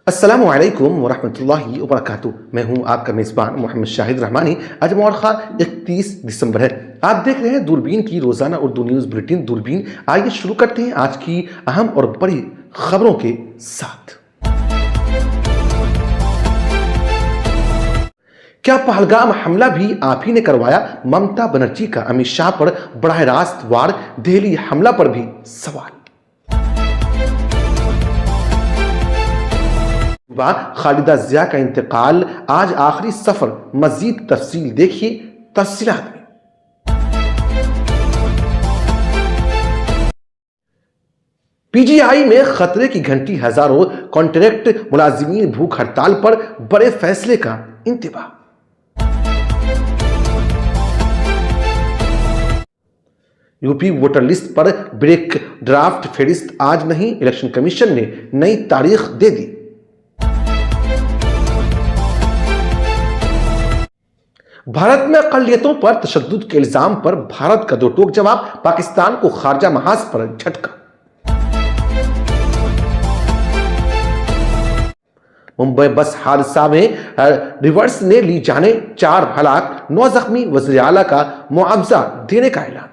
السلام علیکم ورحمۃ اللہ وبرکاتہ. میں ہوں آپ کا میزبان محمد شاہد رحمانی. آج مورخہ 31 دسمبر ہے. آپ دیکھ رہے ہیں دوربین کی روزانہ اردو نیوز بلیٹن دوربین. آئیے شروع کرتے ہیں آج کی اہم اور بڑی خبروں کے ساتھ. کیا پہلگام حملہ بھی آپ ہی نے کروایا؟ ممتا بنرجی کا امت شاہ پر براہ راست وار. دہلی حملہ پر بھی سوال. خالدہ ضیاء کا انتقال آج آخری سفر. مزید تفصیل دیکھیے تفصیلات میں. پی جی آئی میں خطرے کی گھنٹی. ہزاروں کانٹریکٹ ملازمین بھوک ہڑتال پر. بڑے فیصلے کا انتباہ. یو پی ووٹر لسٹ پر بریک ڈرافٹ فہرست آج نہیں. الیکشن کمیشن نے نئی تاریخ دے دی. بھارت میں اقلیتوں پر تشدد کے الزام پر بھارت کا دو ٹوک جواب. پاکستان کو خارجہ محاذ پر جھٹکا. ممبئی بس حادثہ میں ریورس نے لی جانیں. 4 ہلاک 9 زخمی. وزیر اعلیٰ کا معاوضہ دینے کا اعلان.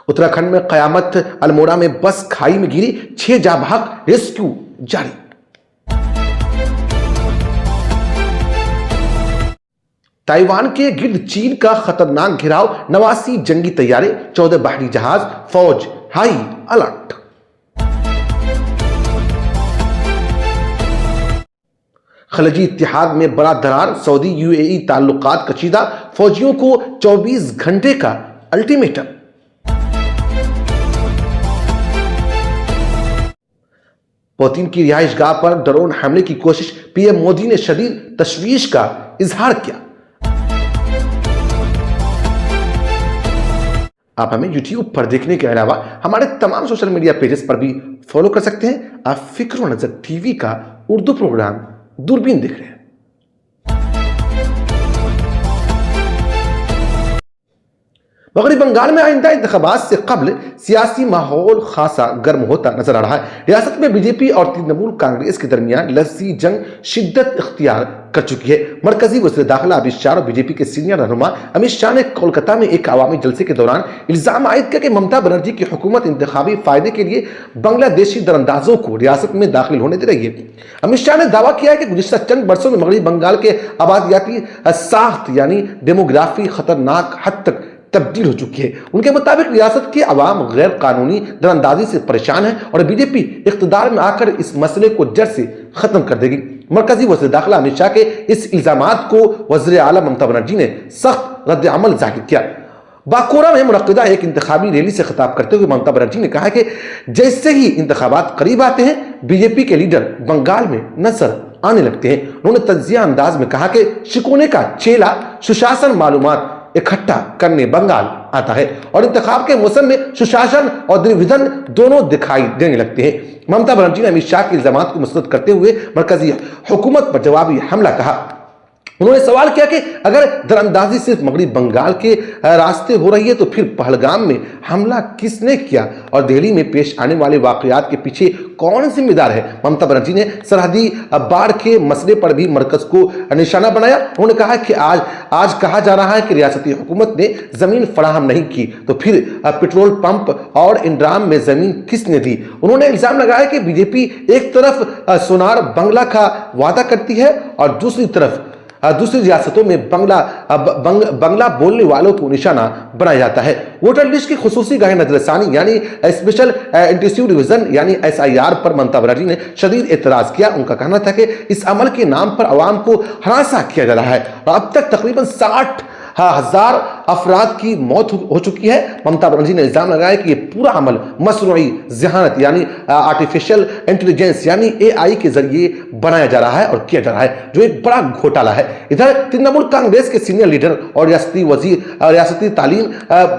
اتراکھنڈ میں قیامت. الموڑا میں بس کھائی میں گری. 6 جاں بحق. ریسکیو جاری. تائیوان کے گرد چین کا خطرناک گھیراؤ. 89 جنگی طیارے. 14 بحری جہاز. فوج ہائی الرٹ. خلیجی اتحاد میں بڑا درار. سعودی یو اے ای تعلقات کشیدہ. فوجیوں کو 24 گھنٹے کا الٹیمیٹم. پوتین کی رہائش گاہ پر ڈرون حملے کی کوشش. پی ایم مودی نے شدید تشویش کا اظہار کیا. آپ ہمیں یوٹیوب پر دیکھنے کے علاوہ ہمارے تمام سوشل میڈیا پیجز پر بھی فالو کر سکتے ہیں. آپ فکر و نظر ٹی وی کا اردو پروگرام دوربین دیکھ رہے ہیں. مغربی بنگال میں آئندہ انتخابات سے قبل سیاسی ماحول خاصا گرم ہوتا نظر آ رہا ہے. ریاست میں بی جے پی اور ترنمول کانگریس کے درمیان لفظی جنگ شدت اختیار کر چکی ہے. مرکزی وزیر داخلہ امت شاہ اور بی جے پی کے سینئر رہنما امت شاہ نے کولکتہ میں ایک عوامی جلسے کے دوران الزام عائد کیا کہ ممتا بنرجی کی حکومت انتخابی فائدے کے لیے بنگلہ دیشی دراندازوں کو ریاست میں داخل ہونے دے رہی ہے. امت شاہ نے دعویٰ کیا ہے کہ گزشتہ چند برسوں میں مغربی بنگال کے آبادیاتی ساخت یعنی ڈیموگرافی خطرناک حد تک تبدیل ہو چکی ہے. ان کے مطابق ریاست کے عوام غیر قانونی دراندازی سے پریشان ہیں اور بی جے پی اقتدار میں آ کر اس مسئلے کو جڑ سے ختم کر دے گی. مرکزی وزیر داخلہ امت شاہ کے اس الزامات کو وزیر اعلیٰ ممتا بنرجی نے سخت رد عمل ظاہر کیا. باکورا میں منعقدہ ایک انتخابی ریلی سے خطاب کرتے ہوئے ممتا بنرجی نے کہا کہ جیسے ہی انتخابات قریب آتے ہیں بی جے پی کے لیڈر بنگال میں نظر آنے لگتے ہیں. انہوں نے تجزیہ انداز میں کہا کہ شکونے کا چیلا سشاسن معلومات اکٹھا کرنے بنگال آتا ہے اور انتخاب کے موسم میں سشاسن اور درویدھن دونوں دکھائی دینے لگتے ہیں. ممتا بنرجی نے امت شاہ کے الزامات کو مسترد کرتے ہوئے مرکزی حکومت پر جوابی حملہ کہا. انہوں نے سوال کیا کہ اگر دراندازی صرف مغربی بنگال کے راستے ہو رہی ہے تو پھر پہلگام میں حملہ کس نے کیا اور دہلی میں پیش آنے والے واقعات کے پیچھے کون ذمہ دار ہے؟ ممتا بنرجی نے سرحدی باڑھ کے مسئلے پر بھی مرکز کو نشانہ بنایا. انہوں نے کہا کہ آج کہا جا رہا ہے کہ ریاستی حکومت نے زمین فراہم نہیں کی تو پھر پیٹرول پمپ اور انڈرام میں زمین کس نے دی؟ انہوں نے الزام لگایا کہ بی جے پی ایک طرف سونار بنگلہ کا وعدہ کرتی ہے اور دوسری ریاستوں میں بنگلہ بولنے والوں کو نشانہ بنایا جاتا ہے. ووٹر لسٹ کی خصوصی گاہ نظر ثانی یعنی اسپیشل انٹینسیو ڈویژن یعنی SIR پر ممتا بنرجی نے شدید اعتراض کیا. ان کا کہنا تھا کہ اس عمل کے نام پر عوام کو ہراساں کیا جا رہا ہے اور اب تک تقریباً 60,000 افراد کی موت ہو چکی ہے. ممتا بنرجی نے الزام لگایا کہ یہ پورا عمل مصنوعی ذہانت یعنی آرٹیفیشل انٹیلیجنس یعنی AI کے ذریعے بنایا جا رہا ہے اور کیا جا رہا ہے جو ایک بڑا گھوٹالہ ہے. ادھر ترنمول کانگریس کے سینئر لیڈر اور ریاستی تعلیم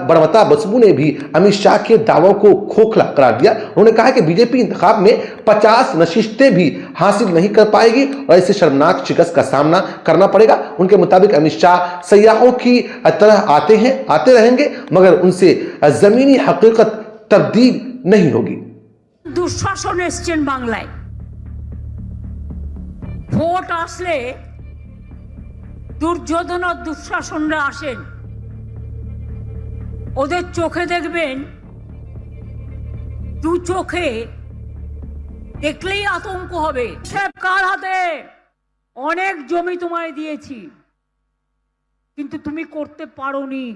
برمتا بسو نے بھی امت شاہ کے دعووں کو کھوکھلا قرار دیا. انہوں نے کہا کہ بی جے پی انتخاب میں 50 نشستیں بھی حاصل نہیں کر پائے گی اور اسے شرمناک شکست کا سامنا کرنا پڑے گا. ان کے مطابق امت شاہ سیاحوں کی طرح آتے رہیں گے مگر ان سے زمینی حقیقت تبدیل नहीं होगी। দুঃশাসন এসছেন বাংলায়, ভোট আসলে দুর্যোধন আর দুঃশাসনরা আসেন, ওদের চোখে দেখবেন, দু চোখে দেখলেই আতঙ্ক হবে। কার হাতে? অনেক জমি তোমায় দিয়েছি, কিন্তু তুমি করতে পারোনি।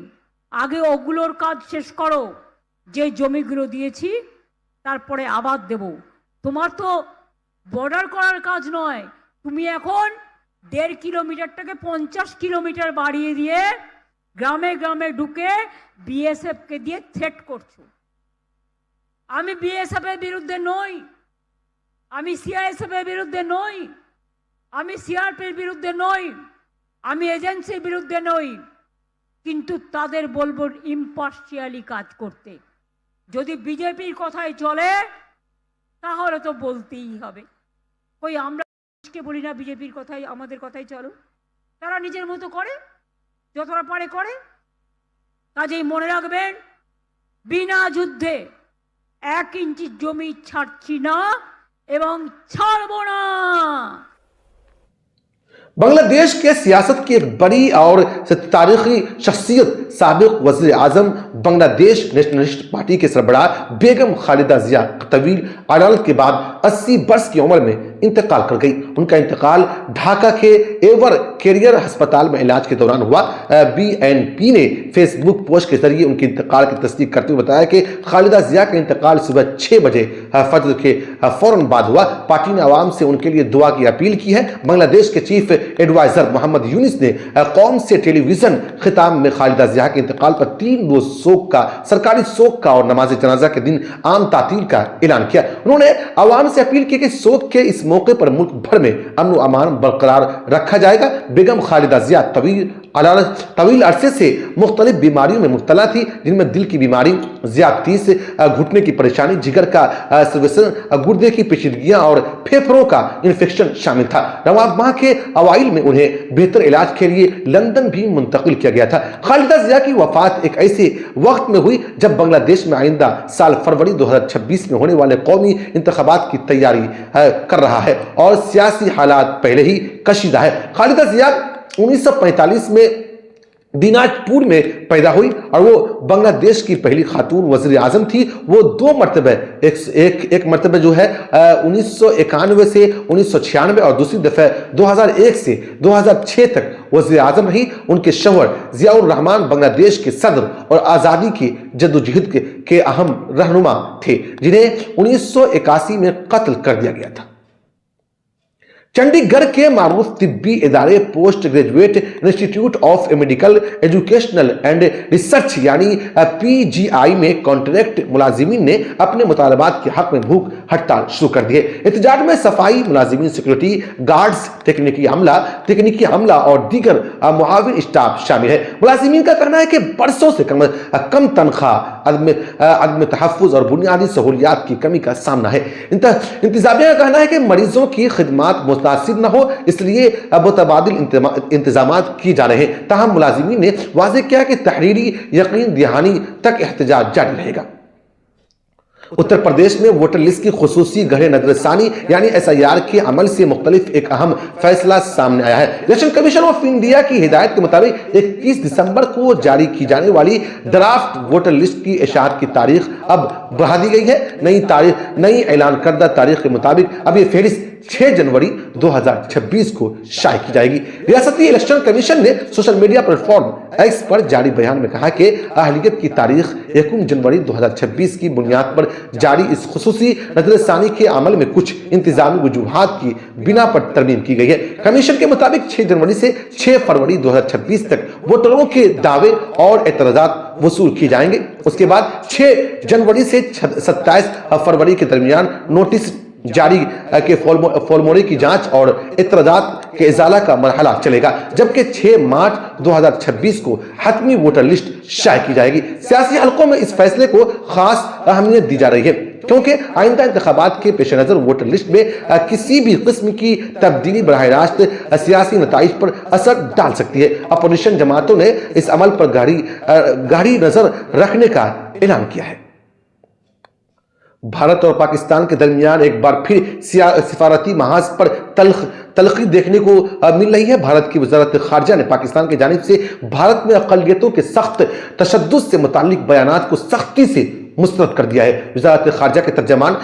আগে ওগুলোর কাজ শেষ করো, যে জমিগুলো দিয়েছি তারপরে আবার দেব। তোমার তো বর্ডার করার কাজ নয়, তুমি এখন 1.5 কিলোমিটারটাকে 50 কিলোমিটার বাড়িয়ে দিয়ে গ্রামে গ্রামে ঢুকে বিএসএফ কে দিয়ে থ্রেট করছো। আমি বিএসএফ এর বিরুদ্ধে নই, আমি সিআইএসএফ এর বিরুদ্ধে নই, আমি সিআরপির বিরুদ্ধে নই, আমি এজেন্সির বিরুদ্ধে নই, কিন্তু তাদের বলবো ইম্পার্শিয়ালি কাজ করতে। যদি বিজেপির কথাই চলে তাহলে তো বলতেই হবে। কই আমরা বলি না বিজেপির কথাই আমাদের কথাই চলো? তারা নিজের মতো করে, যতটা পারে করে। কাজেই মনে রাখবেন, বিনা যুদ্ধে 1 ইঞ্চি জমি ছাড়ছি না এবং ছাড়বো না। बांग्लादेश के सियासत की एक बड़ी और तारीखी शख्सियत साबिक वज़ीर आज़म बांग्लादेश नेशनलिस्ट पार्टी के सरबराह बेगम खालिदा जिया तवील अदालत के बाद 80 वर्ष की उम्र में इंतकाल कर गई। उनका इंतकाल ढाका के एवर कैरियर अस्पताल में इलाज के दौरान हुआ। बीएनपी ने फेसबुक पोस्ट के जरिए उनके इंतकाल की तस्दीक करते हुए बताया कि खालिदा जिया का इंतकाल सुबह 6 बजे फजर के फौरन बाद हुआ। पार्टी ने आवाम से उनके लिए दुआ की अपील की है। बांग्लादेश के चीफ एडवाइजर मोहम्मद यूनिस ने कौम से टेलीविजन खिताब में खालिदा जिया के इंतकाल पर 3 रोज शोक का, सरकारी शोक का और नमाज जनाजा के दिन आम तातील का ऐलान किया। उन्होंने आवाम से अपील की कि शोक के इस मौके पर मुल्क भर में अमन व अमान बरकरार रखा जाएगा। बेगम खालिदा जिया तवील अरसे से मुख्तलिफ बीमारियों में मुब्तला थी, जिनमें दिल की बीमारी, ज़्यादती से घुटने की परेशानी, जिगर का सर्वेक्षण, गुर्दे की पेचीदगियां और फेफड़ों का इन्फेक्शन शामिल था। रवां माह के अवाइल में उन्हें बेहतर इलाज के लिए लंदन भी मुंतकिल किया गया था। खालिदा जिया की वफात एक ऐसे वक्त में हुई जब बांग्लादेश में आइंदा साल फरवरी 2026 में होने वाले कौमी इंतखाबात की तैयारी कर रहा है और सियासी हालात पहले ही कशीदा है। खालिदा जिया 1945 में दिनाजपुर में पैदा हुई और वो बांग्लादेश की पहली खातून वज़ीर आज़म थी। वो 2 मरतबे, एक मरतबे जो है 1991 से 1996 और दूसरी दफ़े 2001 से 2006 तक वज़ीर आज़म रही। उनके शौहर ज़ियाउर रहमान बांग्लादेश के सदर और आज़ादी की जद्दोजहद के अहम रहनुमा थे, जिन्हें 1981 में कत्ल कर दिया गया था। चंडीगढ़ के मारूफ तिब्बी इदारे post graduate institute of medical educational and research यानी PGI में कॉन्ट्रैक्ट मुलाजिमीन ने अपने मुतालबात के हक में भूख हड़ताल शुरू कर दी है। एहतजाज में सफाई मुलाजिमीन, सिक्योरिटी गार्ड्स, तकनीकी हमला और दीगर मुआविन स्टाफ शामिल है। मुलाजिमीन का कहना है कि बरसों से कम तनख्वाह, अदम तहफ़्फ़ुज़ और बुनियादी सहूलियात की कमी का सामना है। इंतजामिया का कहना है कि मरीजों की खिदमात मुतासिर न हो, इसलिए मुतबादिल इंतजामात किए जा रहे हैं। ताहम मुलाजिमीन ने वाज़ेह किया कि तहरीरी यकीन दहानी तक एहतजाज जारी रहेगा। उत्तर प्रदेश में वोटर लिस्ट की खुसूसी गहरे नजरसानी यानी SIR के अमल से मुख्तलिफ एक अहम फैसला सामने आया है। इलेक्शन कमीशन ऑफ इंडिया की हिदायत के मुताबिक 21 दिसंबर को जारी की जाने वाली ड्राफ्ट वोटर लिस्ट की इशाअत की तारीख अब बढ़ा दी गई है। नई ऐलान करदा तारीख के मुताबिक अब ये फहरिस्त 6 जनवरी 2026 को शाये की जाएगी। रियासती इलेक्शन कमीशन ने सोशल मीडिया प्लेटफॉर्म X पर जारी बयान में कहा कि अहलियत की तारीख 1 जनवरी 2026 की बुनियाद पर जारी इस खुसूसी नजरसानी के अमल में कुछ इंतजामी वजूहात की बिना पर तरमीम की गई है। कमीशन के मुताबिक 6 जनवरी से 6 फरवरी 2026 तक वोटरों के दावे और एतराजात वसूल किए जाएंगे। उसके बाद 6 जनवरी से 27 फरवरी के दरमियान नोटिस जारी के फॉर्मूले की जांच और एतराजात के इजाला का मरहला चलेगा, जबकि 6 मार्च 2026 को हतमी वोटर लिस्ट शाये की जाएगी। सियासी हलकों में इस फैसले को खास अहमियत दी जा रही है, क्योंकि आइंदा इंतखाबात के पेश नजर वोटर लिस्ट में किसी भी किस्म की तब्दीली बराह रास्त सियासी नताइज पर असर डाल सकती है। अपोजिशन जमातों ने इस अमल पर गाढ़ी नजर रखने का ऐलान किया है। भारत और पाकिस्तान के दरमियान एक बार फिर सिफारती महाज पर तलखी देखने को मिल रही है। भारत की वजारत खारजा ने पाकिस्तान की जानिब से भारत में अक़लियतों के सख्त तशद्दुद से मुताल्लिक बयानात को सख्ती से मुस्तरद कर दिया है। वजारत खारजा के तर्जमान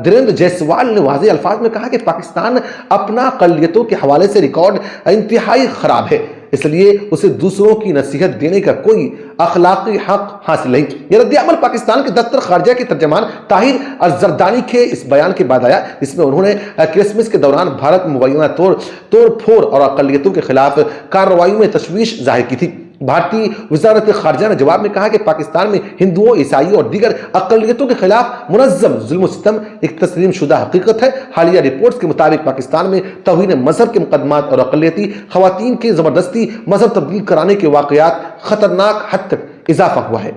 धीरेन्द्र जायसवाल ने वाज़ेह अल्फाज में कहा कि पाकिस्तान अपना अक़लियतों के हवाले से रिकॉर्ड इंतहाई ख़राब है, इसलिए उसे दूसरों की नसीहत देने का कोई अखलाकी हक हासिल नहीं। यह रद्द-ए-अमल पाकिस्तान के दफ्तर खारजा के तर्जमान ताहिर अल-जरदानी के इस बयान के बाद आया, जिसमें उन्होंने क्रिसमस के दौरान भारत में मुबैना तोड़-फोड़ और अक़लियतों के खिलाफ कार्रवाई में तशवीश जाहिर की थी। भारतीय वजारत खारजा ने जवाब में कहा कि पाकिस्तान में हिंदुओं, ईसाइयों और दीगर अक़लियतों के खिलाफ मुनज़्ज़म जुल्म सितम एक तस्लीम शुदा हकीकत है। हालिया रिपोर्ट्स के मुताबिक पाकिस्तान में तौहीन मजहब के मुकदमात और अक़लियती ख़वातीन के ज़बरदस्ती मजहब तब्दील कराने के वाक़यात ख़तरनाक हद तक इजाफा हुआ है।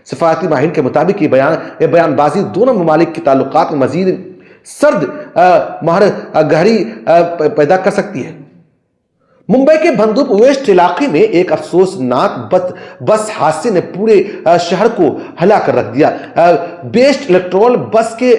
सफारती माहिर के मुताबिक ये बयानबाजी दोनों ममालिक के ताल्लुकात में मज़ीद सर्द गहरी पैदा कर सकती है। मुंबई के बंदूक वेस्ट इलाके में एक अफसोसनाक बस हादसे ने पूरे शहर को हिला कर रख दिया। बेस्ट इलेक्ट्रॉल बस के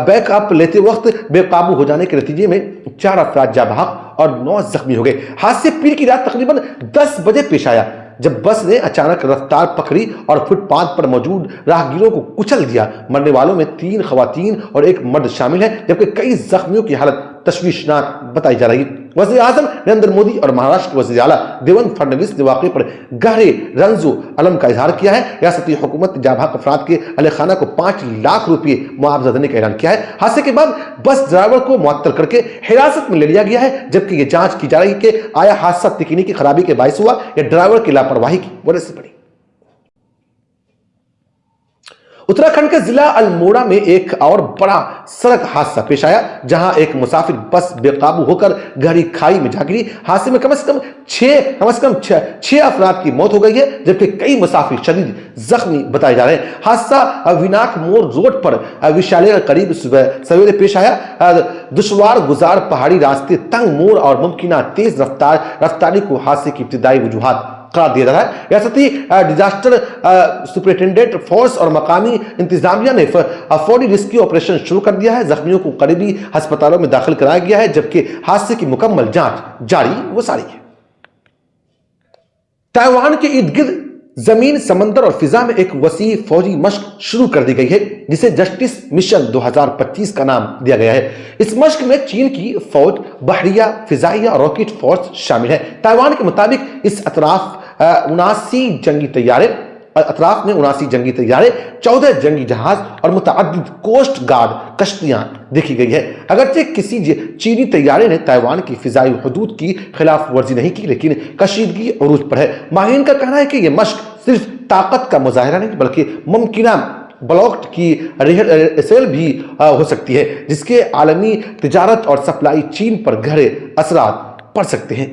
बैकअप लेते वक्त बेकाबू हो जाने के नतीजे में 4 अफराद जाँ बहक और 9 जख्मी हो गए। हादसे पीर की रात तकरीबन 10 बजे पेश आया, जब बस ने अचानक रफ्तार पकड़ी और फुटपाथ पर मौजूद राहगीरों को कुचल दिया। मरने वालों में 3 खवातीन और 1 मर्द शामिल है, जबकि कई जख्मियों की हालत तशवीशनाक बताई जा रही है। वज़ीर आज़म नरेंद्र मोदी और महाराष्ट्र के वज़ीर आला देवेंद्र फडणवीस ने वाक़े पर गहरे रंजो अलम का इजहार किया है। रियासती हुकूमत ने जाँ बहक अफराद के अहले खाना को 5 लाख रुपये मुआवजा देने का ऐलान किया है। हादसे के बाद बस ड्राइवर को मुअत्तल करके हिरासत में ले लिया गया है, जबकि यह जांच की जा रही है कि आया हादसा तकनीकी की खराबी के बायस हुआ या ड्राइवर की लापरवाही की वजह से पड़ी। उत्तराखंड के जिला अल्मोड़ा में एक और बड़ा सड़क हादसा पेश आया, जहां एक मुसाफिर बस बेकाबू होकर गहरी खाई में जा गिरी। हादसे में कम से कम 6 अफराद की मौत हो गई है, जबकि कई मुसाफिर शदीद जख्मी बताए जा रहे हैं। हादसा विनाक मोड़ रोड पर विशाले करीब सवेरे पेश आया। दुश्वार गुजार पहाड़ी रास्ते, तंग मोड़ और मुमकिन तेज रफ्तारी को हादसे की इब्तिदाई वजूहात करार दिया जा रहा है। रियासती डिजास्टर सुपरिटेंडेंट फोर्स और मकामी इंतजामिया ने फौरी रेस्क्यू ऑपरेशन शुरू कर दिया है। जख्मियों को करीबी अस्पतालों में दाखिल कराया गया है, जबकि हादसे की मुकम्मल जांच जारी व सारी है। ताइवान के इर्द गिर्द जमीन, समंदर और फिजा में एक वसी फौजी मश्क शुरू कर दी गई है, जिसे जस्टिस मिशन 2025 का नाम दिया गया है। इस मश्क में चीन की फौज, बहरिया, फिजाइया और रॉकेट फोर्स शामिल है। ताइवान के मुताबिक इस अतराफ 79 जंगी तैयारे, 14 जंगी जहाज और मुतअद्दिद कोस्ट गार्ड कश्तियां देखी गई है। अगरचे किसी चीनी तैयारे ने ताइवान की फिजाई हदूद की खिलाफ वर्जी नहीं की, लेकिन कशीदगी अरूज पर है। माहिरीन का कहना है कि यह मश्क सिर्फ ताकत का मुजाहिरा नहीं, बल्कि मुमकिना ब्लॉक की रिहर्सल भी हो सकती है, जिसके आलमी तिजारत और सप्लाई चीन पर गहरे असरात पड़ सकते हैं।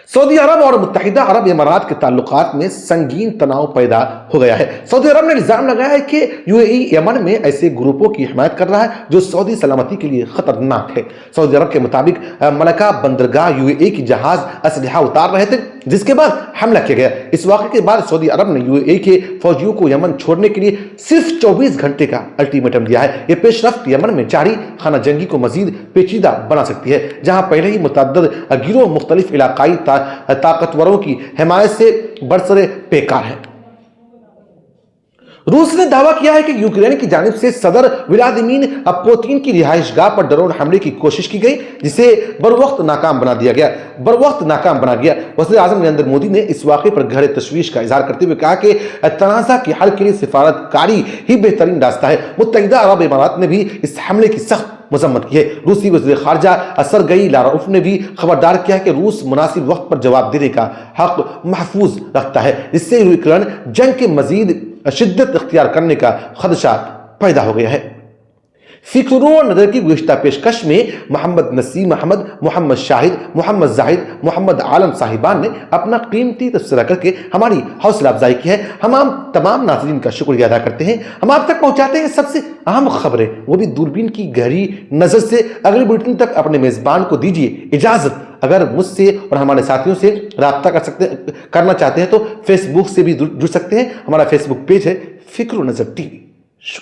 सऊदी अरब और मुत्तहिदा अरब इमारात के ताल्लुकात में संगीन तनाव पैदा हो गया है। सऊदी अरब ने इल्जाम लगाया है कि यूएई यमन में ऐसे ग्रुपों की हिमायत कर रहा है जो सऊदी सलामती के लिए खतरनाक है। सऊदी अरब के मुताबिक मलका बंदरगाह यूएई की जहाज असलहा उतार रहे थे, जिसके बाद हमला किया गया। इस वाक़े के बाद सऊदी अरब ने यूएई के फौजियों को यमन छोड़ने के लिए सिर्फ 24 घंटे का अल्टीमेटम दिया है। यह पेशरफ्त यमन में जारी खाना जंगी को मजीद पेचीदा बना सकती है, जहां पहले ही मुतअद्दिद गिरोह मुख्तलिफ इलाकाई ताकतवरों की हिमायत से बरसरे पेकार है। रूस ने दावा किया है कि यूक्रेन की जानिब से सदर व्लादिमीर पुतिन की रिहाइशगाह पर ड्रोन हमले की कोशिश की गई, जिसे बरवक्त नाकाम बना गया। वज़ीर आज़म नरेंद्र मोदी ने इस वाक़े पर गहरे तशवीश का इजहार करते हुए कहा कि तनाज़ा के हल के लिए सिफारतकारी ही बेहतरीन रास्ता है। मुत्तहिदा अरब इमारात ने भी इस हमले की सख्त मजम्मत की है। रूसी वज़ीर खारजा सरगई लारोफ ने भी खबरदार किया है कि रूस मुनासिब वक्त पर जवाब देने का हक महफूज रखता है, जिससे यूक्रेन जंग के मजीद शिद्दत इख्तियार करने का खदशा पैदा हो गया है। फिक्र नजर की गुज़िश्ता पेशकश में मोहम्मद नसीम अहमद, मोहम्मद शाहिद, मोहम्मद जाहिद, मोहम्मद आलम साहिबान ने अपना कीमती तबसरा करके हमारी हौसला अफजाई की है। हम तमाम नाज़रीन का शुक्रिया अदा करते हैं। हम आप तक पहुंचाते हैं सबसे अहम खबरें, वो भी दूरबीन की गहरी नजर से। अगले बुलेटिन तक अपने मेजबान को दीजिए इजाजत। अगर मुझसे और हमारे साथियों से राब्ता करना चाहते हैं तो फेसबुक से भी जुड़ सकते हैं। हमारा फेसबुक पेज है फिक्र नजर टीवी।